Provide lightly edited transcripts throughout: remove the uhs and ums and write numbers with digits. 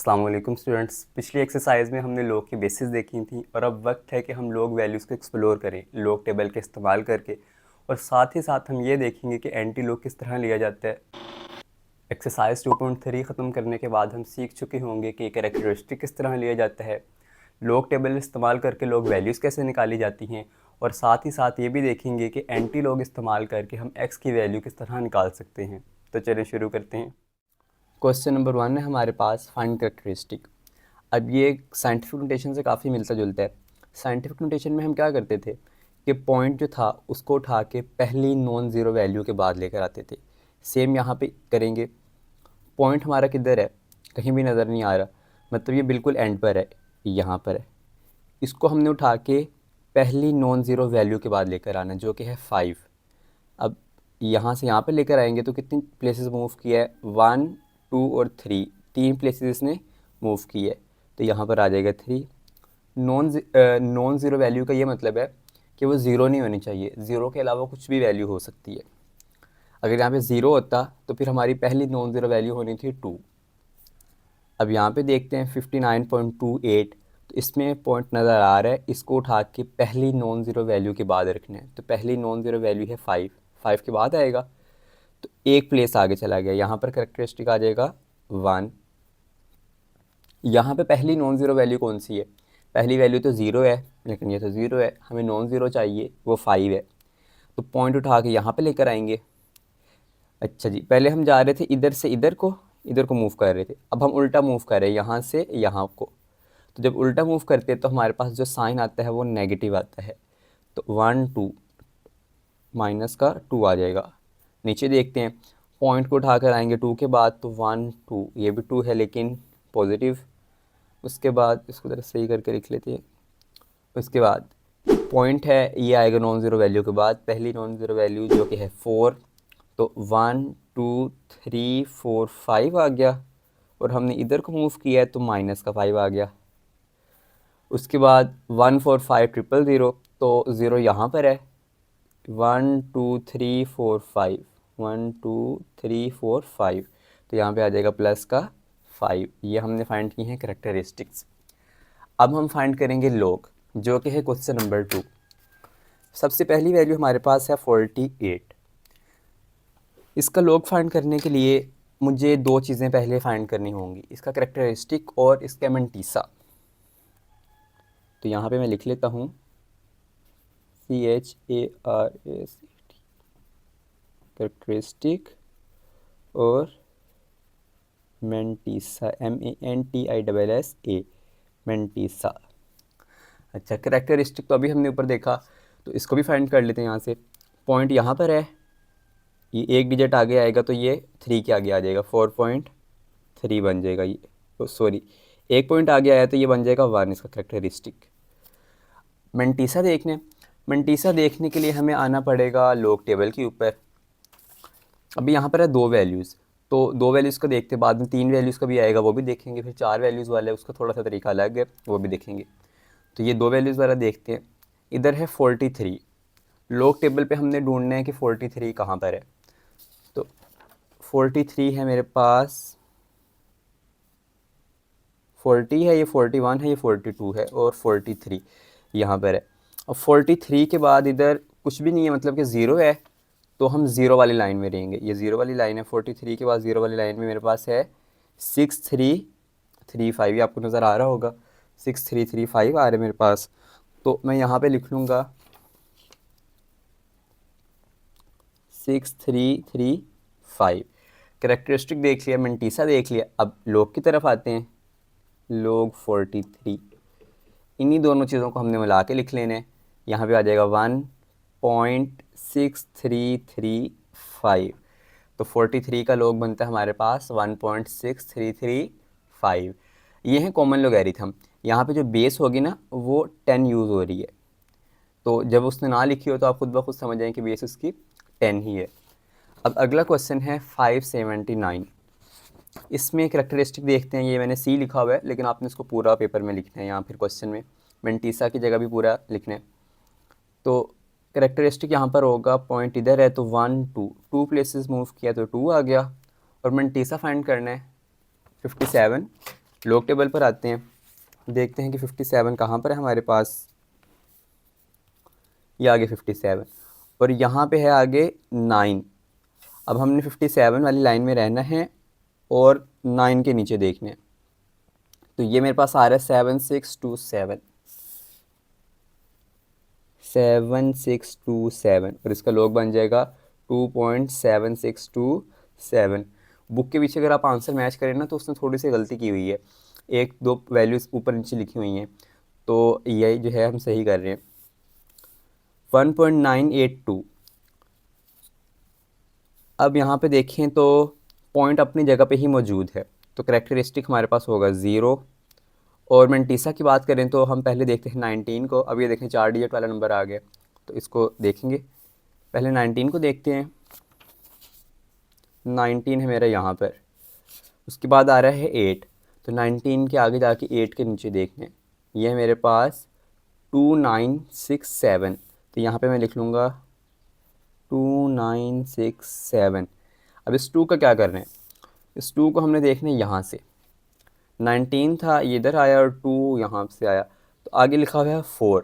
अस्सलाम वालेकुम स्टूडेंट्स। पिछली एक्सरसाइज में हमने लॉग की बेसिस देखी थी और अब वक्त है कि हम लॉग वैल्यूज़ को एक्सप्लोर करें लॉग टेबल के इस्तेमाल करके, और साथ ही साथ हम ये देखेंगे कि एंटी लॉग किस तरह लिया जाता है। एक्सरसाइज 2.3 ख़त्म करने के बाद हम सीख चुके होंगे कि कैरेक्टरिस्टिक किस तरह लिया जाता है, लॉग टेबल इस्तेमाल करके लॉग वैल्यूज़ कैसे निकाली जाती हैं, और साथ ही साथ ये भी देखेंगे कि एंटी लॉग इस्तेमाल करके हम एक्स की वैल्यू किस तरह निकाल सकते हैं। तो चलिए शुरू करते हैं। क्वेश्चन नंबर 1 है हमारे पास, फाइंड कैरेक्टरिस्टिक। अब ये साइंटिफिक नोटेशन से काफ़ी मिलता जुलता है। साइंटिफिक नोटेशन में हम क्या करते थे कि पॉइंट जो था उसको उठा के पहली नॉन ज़ीरो वैल्यू के बाद लेकर आते थे। सेम यहाँ पे करेंगे। पॉइंट हमारा किधर है, कहीं भी नज़र नहीं आ रहा, मतलब ये बिल्कुल एंड पर है, यहाँ पर है। इसको हमने उठा के पहली नॉन ज़ीरो वैल्यू के बाद लेकर आना, जो कि है 5। अब यहाँ से यहाँ पे लेकर आएंगे तो कितनी प्लेसेस मूव किया है, 1 2 और 3, 3 प्लेसेस इसने मूव की है, तो यहाँ पर आ जाएगा 3। नॉन ज़ीरो वैल्यू का ये मतलब है कि वो ज़ीरो नहीं होनी चाहिए, ज़ीरो के अलावा कुछ भी वैल्यू हो सकती है। अगर यहाँ पे ज़ीरो होता तो फिर हमारी पहली नॉन ज़ीरो वैल्यू होनी थी 2। अब यहाँ पे देखते हैं 59.28, तो इसमें पॉइंट नज़र आ रहा है, इसको उठा के पहली नॉन ज़ीरो वैल्यू के बाद रखना है। तो पहली नॉन ज़ीरो वैल्यू है 5, 5 के बाद आएगा, तो एक प्लेस आगे चला गया, यहाँ पर कैरेक्टरिस्टिक आ जाएगा 1। यहाँ पे पहली नॉन ज़ीरो वैल्यू कौन सी है, पहली वैल्यू तो ज़ीरो है, लेकिन ये तो ज़ीरो है, हमें नॉन ज़ीरो चाहिए, वो 5 है। तो पॉइंट उठा के यहाँ पे लेकर आएंगे। अच्छा जी, पहले हम जा रहे थे इधर से इधर को मूव कर रहे थे, अब हम उल्टा मूव कर रहे हैं यहाँ से यहाँ को। तो जब उल्टा मूव करते हैं तो हमारे पास जो साइन आता है वो नेगेटिव आता है, तो 1 2 माइनस का 2 आ जाएगा। नीचे देखते हैं, पॉइंट को उठा कर आएंगे 2 के बाद, तो 1 2, ये भी 2 है लेकिन पॉजिटिव। उसके बाद इसको ज़रा सही करके लिख लेते हैं। उसके बाद पॉइंट है, ये आएगा नॉन ज़ीरो वैल्यू के बाद, पहली नॉन ज़ीरो वैल्यू जो कि है 4, तो 1 2 3 4 5 आ गया, और हमने इधर को मूव किया है तो माइनस का 5 आ गया। उसके बाद 1 4 5 0 0, तो ज़ीरो यहाँ पर है, 1 2 3 4 5, 1 2 3 4 5, तो यहाँ पे आ जाएगा प्लस का 5। ये हमने फाइंड की हैं कैरेक्टरिस्टिक्स। अब हम फाइंड करेंगे लॉग, जो कि है क्वेश्चन नंबर 2। सबसे पहली वैल्यू हमारे पास है 48। इसका लॉग फाइंड करने के लिए मुझे दो चीज़ें पहले फाइंड करनी होंगी, इसका कैरेक्टरिस्टिक और इसका मैंटीसा। तो यहाँ पे मैं लिख लेता हूँ CHARACT, कैरेक्टरिस्टिक और मैंटीसा, MANTISSA, मैंटीसा। अच्छा, कैरेक्टरिस्टिक तो अभी हमने ऊपर देखा, तो इसको भी फाइंड कर लेते हैं। यहाँ से पॉइंट यहाँ पर है, ये एक डिजिट आगे आएगा तो ये 3 के आगे आ जाएगा, 4.3 बन जाएगा ये, तो सॉरी, एक पॉइंट आगे आया तो ये बन जाएगा 1, इसका कैरेक्टरिस्टिक। मैंटीसा देखने के लिए हमें आना पड़ेगा लॉग टेबल के ऊपर। अभी यहाँ पर है 2 वैल्यूज़, तो 2 वैल्यूज़ को देखते, बाद में 3 वैल्यूज़ का भी आएगा, वो भी देखेंगे, फिर 4 वैल्यूज़ वाला है उसका थोड़ा सा तरीका अलग है, वो भी देखेंगे। तो ये 2 वैल्यूज़ वाला देखते हैं। इधर है 43, लॉग टेबल पे हमने ढूंढना है कि 43 कहाँ पर है। तो 43 है मेरे पास, 40 है, ये 41 है, ये 42 है, और 43 यहाँ पर है। अब 43 के बाद इधर कुछ भी नहीं है, मतलब कि ज़ीरो है, तो हम ज़ीरो वाली लाइन में रहेंगे। ये ज़ीरो वाली लाइन है, 43 के बाद ज़ीरो वाली लाइन में मेरे पास है 6335, ये आपको नज़र आ रहा होगा, 6335 आ रहा है मेरे पास। तो मैं यहाँ पे लिख लूँगा 6335। कैरेक्टरिस्टिक देख लिया, मैंटीसा देख लिया, अब लॉग की तरफ आते हैं। log 43, इन्हीं दोनों चीज़ों को हमने मिला के लिख लेने। यहाँ पे आ जाएगा 1.6335, तो 43 का log बनता है हमारे पास 1.6335। ये है कॉमन लोगैरिथम। यहाँ पे जो बेस होगी ना वो 10 यूज़ हो रही है, तो जब उसने ना लिखी हो तो आप खुद ब खुद समझ जाएं कि बेस उसकी 10 ही है। अब अगला क्वेश्चन है 579। इसमें कैरेक्टरिस्टिक देखते हैं, ये मैंने सी लिखा हुआ है लेकिन आपने इसको पूरा पेपर में लिखना है, यहाँ फिर क्वेश्चन में मैंटीसा की जगह भी पूरा लिखना है। तो कैरेक्टरिस्टिक यहाँ पर होगा, पॉइंट इधर है तो 1 2, 2 प्लेसेस मूव किया तो 2 आ गया, और मैंटीसा फाइंड करना है 57, लॉग टेबल पर आते हैं, देखते हैं कि 57 कहाँ पर है हमारे पास। ये आगे 57 और यहाँ पे है आगे 9। अब हमने 57 वाली लाइन में रहना है और 9 के नीचे देखना है। तो ये मेरे पास आ रहा है 7627, 7627 और इसका लॉग बन जाएगा 2.7627। बुक के पीछे अगर आप आंसर मैच करें ना तो उसने थोड़ी सी गलती की हुई है, एक दो वैल्यूज़ ऊपर नीचे लिखी हुई हैं, तो यही जो है हम सही कर रहे हैं। 1.982। अब यहाँ पे देखें तो पॉइंट अपनी जगह पे ही मौजूद है, तो करेक्टरिस्टिक हमारे पास होगा 0। और मैंटीसा की बात करें तो हम पहले देखते हैं 19 को। अब ये देखें 4 डिजिट वाला नंबर आ गया, तो इसको देखेंगे। पहले 19 को देखते हैं, 19 है मेरा यहाँ पर। उसके बाद आ रहा है 8, तो 19 के आगे जाके 8 के नीचे देखने, ये है मेरे पास 2967। तो यहाँ पे मैं लिख लूँगा 2967। अब इस 2 का क्या करना है, इस 2 को हमने देखना है यहाँ से। 19 था, ये इधर आया और 2 यहाँ से आया, तो आगे लिखा हुआ है 4।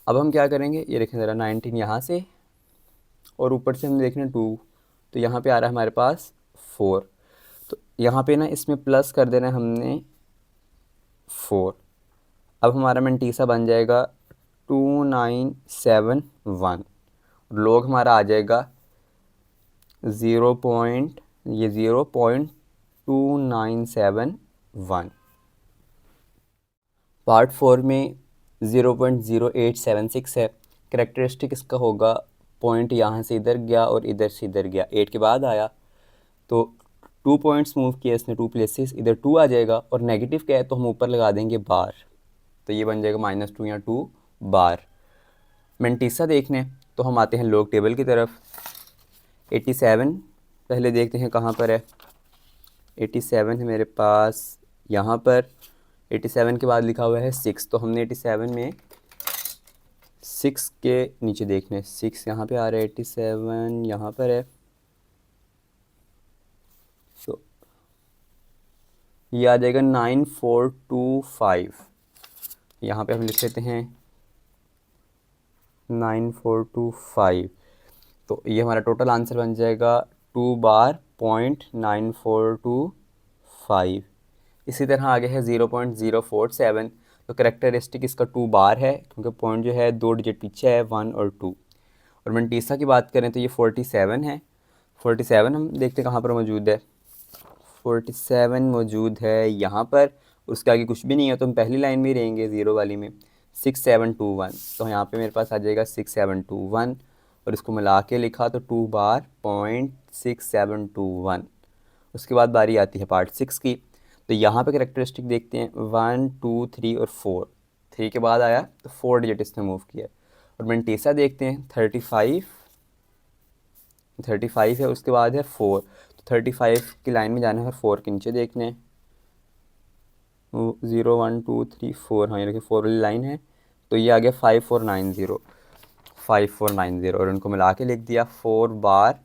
अब हम क्या करेंगे, ये देखें ज़रा, 19 यहाँ से और ऊपर से हम देख रहे हैं 2, तो यहाँ पे आ रहा है हमारे पास 4। तो यहाँ पे ना इसमें प्लस कर देना है हमने 4। अब हमारा मैंटीसा बन जाएगा 2971। लॉग हमारा आ जाएगा 0.2971। पार्ट 4 में 0.0876 है। करेक्टरिस्टिक इसका होगा पॉइंट यहाँ से इधर गया और इधर से इधर गया, 8 के बाद आया, तो 2 पॉइंट्स मूव किए इसने, 2 प्लेसेस, इधर 2 आ जाएगा और नेगेटिव क्या है तो हम ऊपर लगा देंगे बार, तो ये बन जाएगा -2 या 2 बार। मैंटीसा देखने तो हम आते हैं लॉग टेबल की तरफ। 87 पहले देखते हैं कहाँ पर है। 87 है मेरे पास यहाँ पर। 87 के बाद लिखा हुआ है 6, तो हमने 87 में 6 के नीचे देखने, 6 यहाँ पे आ रहा है, 87 यहाँ पर है, तो ये आ जाएगा 9425। यहाँ पे हम लिख लेते हैं 9425, तो ये हमारा टोटल आंसर बन जाएगा 2 बार .9425। इसी तरह आगे है 0.047, तो करेक्टरिस्टिक इसका 2 बार है क्योंकि पॉइंट जो है 2 डिजिट पीछे है, 1 और 2। और मैंटीसा की बात करें तो ये 47 है। 47 हम देखते हैं कहाँ पर मौजूद है। 47 मौजूद है यहाँ पर, उसके आगे कुछ भी नहीं है, तो हम पहली लाइन में ही रहेंगे, 0 वाली में। 6721, तो यहाँ पे मेरे पास आ जाएगा 6721 और इसको मिला के लिखा तो 2 बार .6721। उसके बाद बारी आती है पार्ट 6 की, तो यहाँ पे करेक्टरिस्टिक देखते हैं 1 2 3 और 4। 3 के बाद आया तो 4 डिजिट इसने मूव किया। और मैंटीसा देखते हैं 35 है, उसके बाद है 4, तो 35 की लाइन में जाना है और 4 के नीचे देखने हैं। 0 1 2 3 4, हाँ ये देखिए 4 वाली लाइन है, तो ये आ गया 5490 और उनको मिला के लिख दिया 4 बार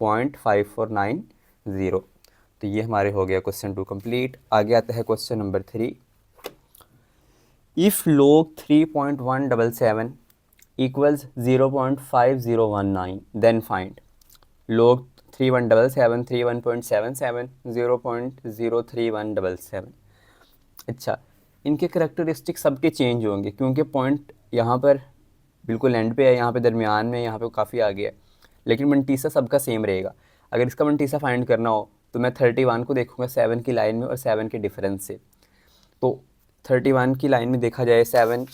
.5490। तो ये हमारे हो गया क्वेश्चन 2 कंप्लीट। आगे आता है question number 3। If log 3.177 equals 0.5019 then find log 3177 31.77 0.03177। अच्छा, इनके करेक्टरिस्टिक सबके चेंज होंगे क्योंकि पॉइंट यहाँ पर बिल्कुल एंड पे है, यहाँ पे दरमियान में, यहाँ पे काफ़ी आगे है, लेकिन मैंटीसा सबका सेम रहेगा। अगर इसका मैंटीसा फाइंड करना हो तो मैं 31 को देखूँगा 7 की लाइन में और 7 के डिफरेंस से। तो 31 की लाइन में देखा जाए 7,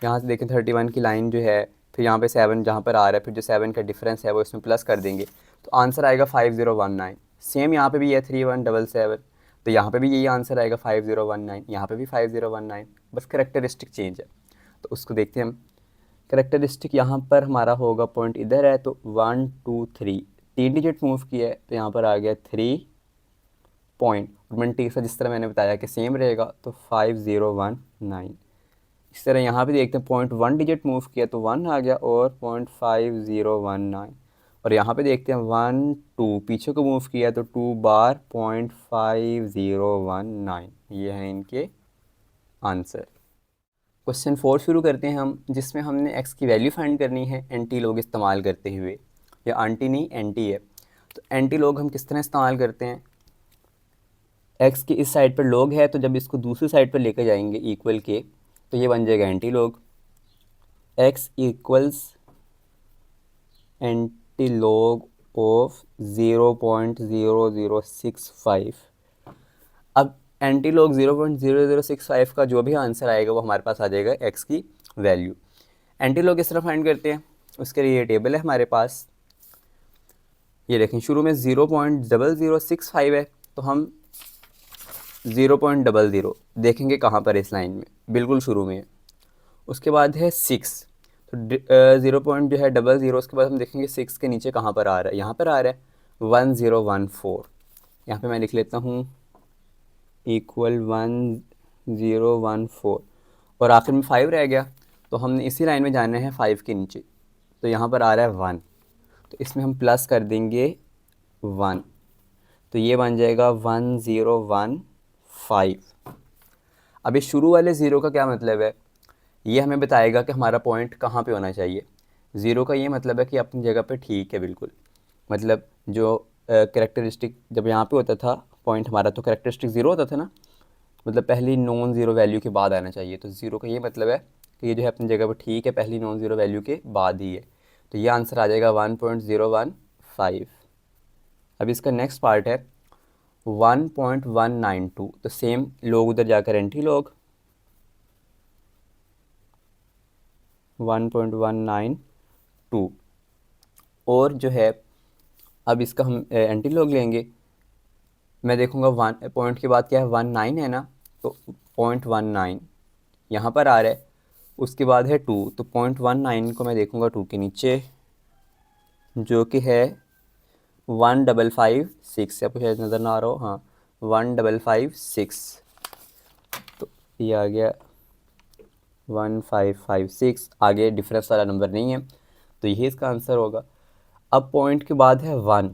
यहाँ से देखें 31 की लाइन जो है, फिर यहाँ पे 7 जहाँ पर आ रहा है, फिर जो 7 का डिफरेंस है वो इसमें प्लस कर देंगे, तो आंसर आएगा 5019। सेम यहाँ पे भी है 3177, तो यहाँ पे भी यही आंसर आएगा 5019, यहाँ पे भी 5019, बस करेक्टरिस्टिक चेंज है। तो उसको देखते हैं हम। करेक्टरिस्टिक यहाँ पर हमारा होगा, पॉइंट इधर है, तो 1 2 3 3 डिजिट मूव किया है, तो यहाँ पर आ गया 3 पॉइंट। और मैंटीसा जिस तरह मैंने बताया कि सेम रहेगा, तो 5019। इस तरह यहाँ पे देखते हैं पॉइंट 1 डिजिट मूव किया तो 1 आ गया और .5019, और यहाँ पे देखते हैं 1 2 पीछे को मूव किया तो 2 बार 0.5019, ये हैं इनके आंसर। क्वेश्चन 4 शुरू करते हैं हम, जिसमें हमने x की वैल्यू फाइंड करनी है एंटी लॉग इस्तेमाल करते हुए, या आंटी नहीं एंटी है। तो एंटी लॉग हम किस तरह इस्तेमाल करते हैं, x की इस साइड पर लॉग है तो जब इसको दूसरी साइड पर लेकर जाएंगे इक्वल के, तो ये बन जाएगा anti log. x equals anti log of 0.0065। अब एंटी लॉग 0.0065 का जो भी आंसर आएगा वो हमारे पास आ जाएगा x की वैल्यू। एंटी लॉग किस तरह फाइंड करते हैं, उसके लिए ये टेबल है हमारे पास। ये देखें शुरू में 0.0065 है, तो हम 0.00 देखेंगे कहाँ पर है इस लाइन में, बिल्कुल शुरू में है। उसके बाद है 6, तो 0. जो है 00, उसके बाद हम देखेंगे 6 के नीचे कहाँ पर आ रहा है, यहाँ पर आ रहा है 1014। यहाँ पे मैं लिख लेता हूँ इक्वल 1014, और आखिर में 5 रह गया, तो हमने इसी लाइन में जाना है 5 के नीचे, तो यहाँ पर आ रहा है 1, तो इसमें हम प्लस कर देंगे 1, तो ये बन जाएगा 1015। अब इस शुरू वाले ज़ीरो का क्या मतलब है, ये हमें बताएगा कि हमारा पॉइंट कहाँ पे होना चाहिए। ज़ीरो का ये मतलब है कि अपनी जगह पे ठीक है बिल्कुल, मतलब जो कैरेक्टरिस्टिक जब यहाँ पे होता था पॉइंट हमारा, तो कैरेक्टरिस्टिक ज़ीरो होता था ना, मतलब पहली नॉन ज़ीरो वैल्यू के बाद आना चाहिए। तो ज़ीरो का ये मतलब है कि ये जो है अपनी जगह पर ठीक है, पहली नॉन ज़ीरो वैल्यू के बाद ही है, तो ये आंसर आ जाएगा 1.015। अब इसका नेक्स्ट पार्ट है 1.192, तो सेम लोग उधर जाकर एंटी लॉग 1.192, और जो है अब इसका हम एंटी लॉग लेंगे। मैं देखूंगा 1 पॉइंट के बाद क्या है 19 है ना, तो 0.19 यहाँ पर आ रहा है। उसके बाद है 2, तो 0.19 को मैं देखूंगा 2 के नीचे, जो कि है 1556, आपको शायद नज़र ना आ रहा हो, हाँ 1556, तो ये आ गया 1556, आगे डिफरेंस वाला नंबर नहीं है, तो यही इसका आंसर होगा। अब पॉइंट के बाद है 1,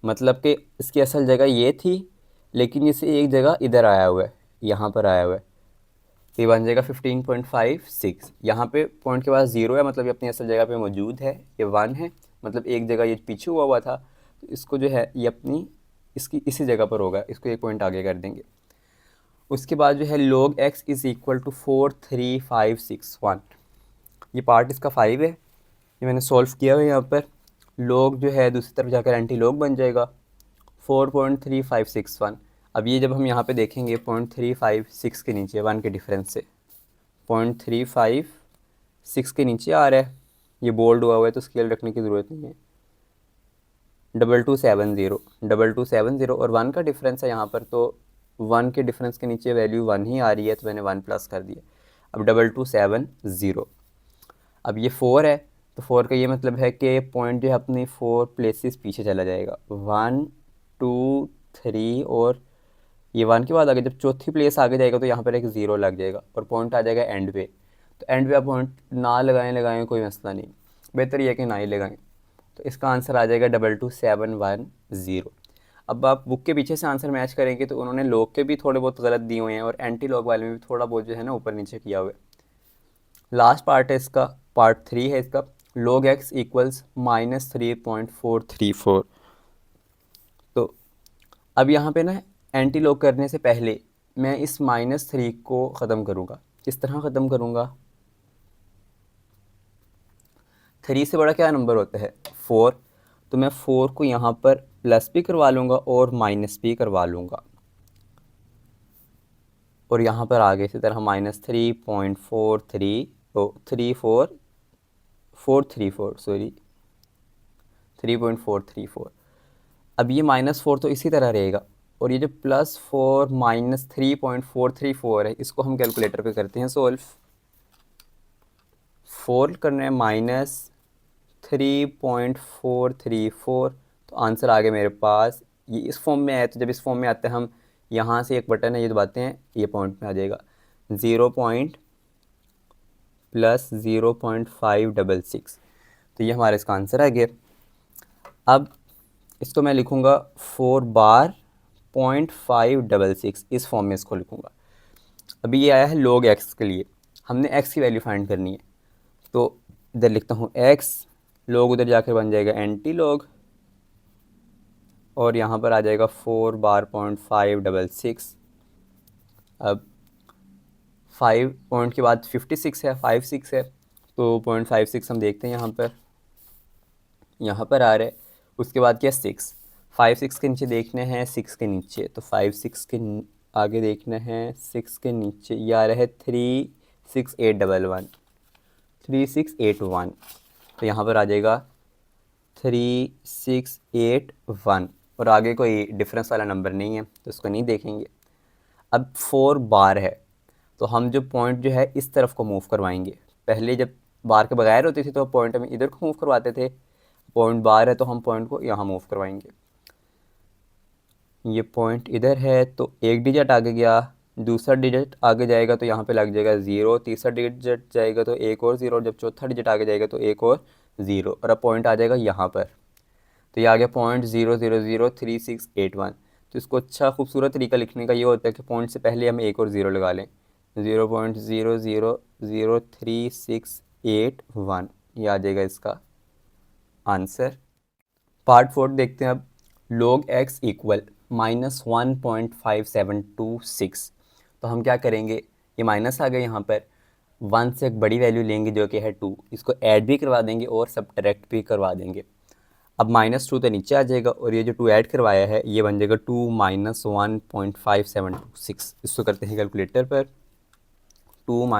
मतलब कि इसकी असल जगह ये थी, लेकिन इसे एक जगह इधर आया हुआ है, यहाँ पर आया हुआ है, तो ये बन जाएगा 15.56। यहाँ पे पॉइंट के बाद 0 है, मतलब ये अपनी असल जगह पे मौजूद है, ये 1 है, मतलब एक जगह ये पीछे हुआ हुआ था, तो इसको जो है ये अपनी इसकी इसी जगह पर होगा, इसको एक पॉइंट आगे कर देंगे। उसके बाद जो है log x is equal to 43561, ये पार्ट इसका 5 है, ये मैंने सॉल्व किया हुआ है। यहाँ पर log जो है दूसरी तरफ जाकर एंटी log बन जाएगा 4.3561। अब ये जब हम यहाँ पे देखेंगे 0.356 के नीचे 1 के डिफरेंस से 0.356 के नीचे आ रहा है, ये बोल्ड हुआ हुआ है तो स्केल रखने की ज़रूरत नहीं है। 2270 और 1 का डिफरेंस है यहाँ पर, तो 1 के डिफरेंस के नीचे वैल्यू 1 ही आ रही है, तो मैंने 1 प्लस कर दिया। अब 2270, अब ये 4 है, तो 4 का ये मतलब है कि पॉइंट जो है अपनी 4 प्लेसेस पीछे चला जाएगा, 1 2 3, और ये 1 के बाद आगे जब चौथी प्लेस आगे जाएगा तो यहाँ पर एक 0 लग जाएगा और पॉइंट आ जाएगा एंड पे। तो एंड पे आप पॉइंट ना लगाएं कोई मसला नहीं, बेहतर ये है कि ना ही लगाएं। तो इसका आंसर आ जाएगा 22710। अब आप बुक के पीछे से आंसर मैच करेंगे तो उन्होंने लॉग के भी थोड़े बहुत गलत दिए हुए हैं और एंटी लॉग वाले में भी थोड़ा बहुत जो है ना ऊपर नीचे किया हुआ है। लास्ट पार्ट है इसका, पार्ट 3 है इसका, log x इक्वल्स -3.434। तो अब यहाँ पे ना एंटी लॉग करने से पहले मैं इस -3 को ख़त्म करूँगा। किस तरह ख़त्म करूँगा, 3 से बड़ा क्या नंबर होता है 4, तो मैं 4 को यहाँ पर प्लस भी करवा लूँगा और माइनस भी करवा लूँगा, और यहाँ पर आगे इसी तरह -3.434। अब ये -4 तो इसी तरह रहेगा, और ये जो +4 -3.434 है इसको हम कैलकुलेटर पे करते हैं सॉल्व। 4 करना है -3.434, तो आंसर आ गया मेरे पास। ये इस फॉर्म में है, तो जब इस फॉर्म में आते हैं हम यहाँ से एक बटन है ये दबाते हैं, ये पॉइंट में आ जाएगा 0 पॉइंट +0.566, तो ये हमारा इसका आंसर आ गया। अब इसको मैं लिखूँगा 4 बार .566 इस फॉर्म में इसको लिखूँगा। अभी ये आया है log x के लिए, हमने x की वैल्यू फाइंड करनी है, तो इधर लिखता हूँ x, log उधर जाकर बन जाएगा एंटी log, और यहाँ पर आ जाएगा 4 बार .566। अब 5 पॉइंट के बाद 56 है, 56 है, तो 0.56 हम देखते हैं यहाँ पर आ रहा है। उसके बाद क्या 6, 5 6 के नीचे देखने हैं 6 के नीचे, तो 5 6 के आगे देखना है 6 के नीचे, ये आ रहा है 36811, 3681, तो यहाँ पर आ जाएगा 3681, और आगे कोई डिफरेंस वाला नंबर नहीं है तो इसको नहीं देखेंगे। अब 4 बार है, तो हम जो पॉइंट जो है इस तरफ को मूव करवाएंगे। पहले जब बार के बगैर होती थी तो पॉइंट हम इधर को मूव करवाते थे, पॉइंट बार है तो हम पॉइंट को यहाँ मूव करवाएंगे। ये पॉइंट इधर है तो एक डिजिट आगे गया, दूसरा डिजिट आगे जाएगा तो यहाँ पे लग जाएगा 0, तीसरा डिजिट जाएगा तो एक और 0, जब चौथा डिजिट आगे जाएगा तो एक और 0, और अब पॉइंट आ जाएगा यहाँ पर, तो ये आ गया .0003681। तो इसको अच्छा खूबसूरत तरीका लिखने का ये होता है कि पॉइंट से पहले हम एक और 0 लगा लें, 0.000368 ये आ जाएगा इसका आंसर। पार्ट 4 देखते हैं अब। log x इक्वल -1.5726, तो हम क्या करेंगे, ये माइनस आ गया यहाँ पर, 1 से एक बड़ी वैल्यू लेंगे जो कि है 2, इसको ऐड भी करवा देंगे और सब्ट्रैक्ट भी करवा देंगे। अब -2 तो नीचे आ जाएगा, और ये जो 2 ऐड करवाया है ये बन जाएगा 2 - 1.5726। इसको करते हैं कैलकुलेटर पर, 2 -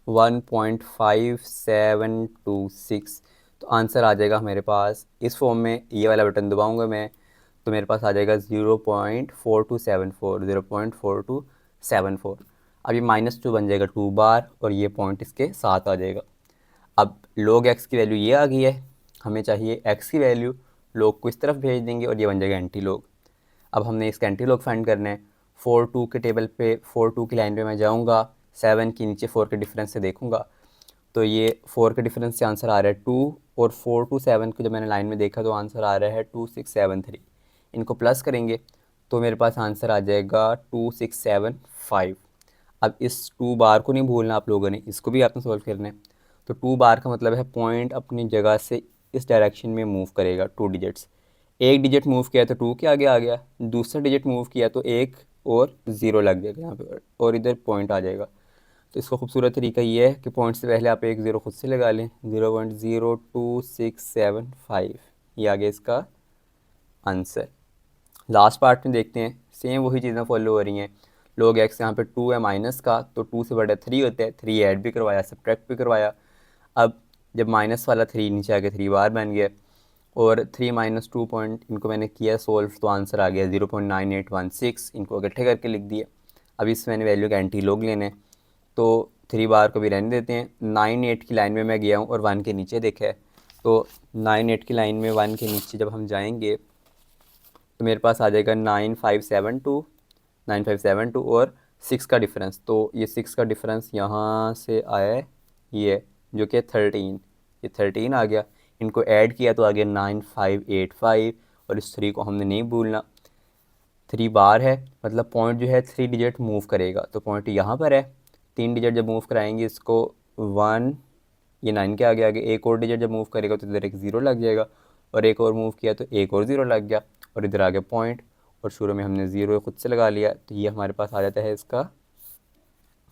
1.5726, तो आंसर आ जाएगा मेरे पास इस फॉर्म में। ये वाला बटन दबाऊंगा मैं तो मेरे पास आ जाएगा 0.4274, 0.4274। अब ये -2 बन जाएगा 2 बार, और ये पॉइंट इसके साथ आ जाएगा। अब log x की वैल्यू ये आ गई है, हमें चाहिए x की वैल्यू, log को इस तरफ भेज देंगे और ये बन जाएगा एंटी log। अब हमने इसका एंटी log फाइंड करना है। 4 2 के टेबल पे 4 2 की लाइन पे मैं जाऊंगा, 7 के नीचे 4 के डिफरेंस से देखूंगा, तो ये 4 के डिफरेंस से आंसर आ रहा है 2, और 4 to 7 को जब मैंने लाइन में देखा तो आंसर आ रहा है 2673। इनको प्लस करेंगे तो मेरे पास आंसर आ जाएगा 2675। अब इस 2 बार को नहीं भूलना आप लोगों ने, इसको भी आपने सॉल्व करना है। तो 2 बार का मतलब है पॉइंट अपनी जगह से इस डायरेक्शन में मूव करेगा 2 डिजिट्स। एक डिजिट मूव किया तो 2 के आगे आ गया, दूसरा डिजिट मूव किया तो 1 और 0 लग जाएगा यहाँ पे, और इधर पॉइंट आ जाएगा। तो इसका खूबसूरत तरीका ये है कि पॉइंट से पहले आप एक 0 खुद से लगा लें, 0.02675, ये आ गया इसका आंसर। लास्ट पार्ट में देखते हैं, सेम वही चीज़ें फॉलो हो रही हैं। log x यहाँ पे 2 है माइनस का, तो 2 से बड़ा 3 होता है, 3 ऐड भी करवाया, सब्ट्रैक्ट भी करवाया। अब जब माइनस वाला 3 नीचे आ गया 3 बार बन गया, और 3 - 2 पॉइंट इनको मैंने किया सोल्व तो आंसर आ गया 0.9816। इनको इकट्ठे करके लिख दिए। अब इस मैंने वैल्यू का एंटी log लेना है, तो 3 बार को भी रहने देते हैं। 9 8 की लाइन में मैं गया हूँ और 1 के नीचे देखा है, तो 9 8 की लाइन में 1 के नीचे जब हम जाएंगे तो मेरे पास आ जाएगा 9572, 9572 और 6 का डिफरेंस, तो ये 6 का डिफरेंस यहाँ से आया है, ये जो कि 13, ये 13 आ गया। इनको ऐड किया तो आ गया 9585, और इस 3 को हमने नहीं भूलना। 3 बार है मतलब पॉइंट जो है 3 डिजिट मूव करेगा, तो पॉइंट यहाँ पर है, 3 डिजिट जब मूव कराएंगे इसको 1, ये 9 के आगे आगे एक और डिजिट जब मूव करेगा तो इधर एक 0 लग जाएगा, और एक और मूव किया तो एक और 0 लग गया, और इधर आ गया पॉइंट, और शुरू में हमने 0 खुद से लगा लिया, तो ये हमारे पास आ जाता है इसका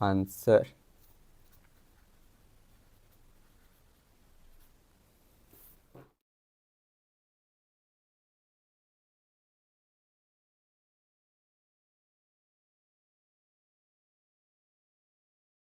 आंसर।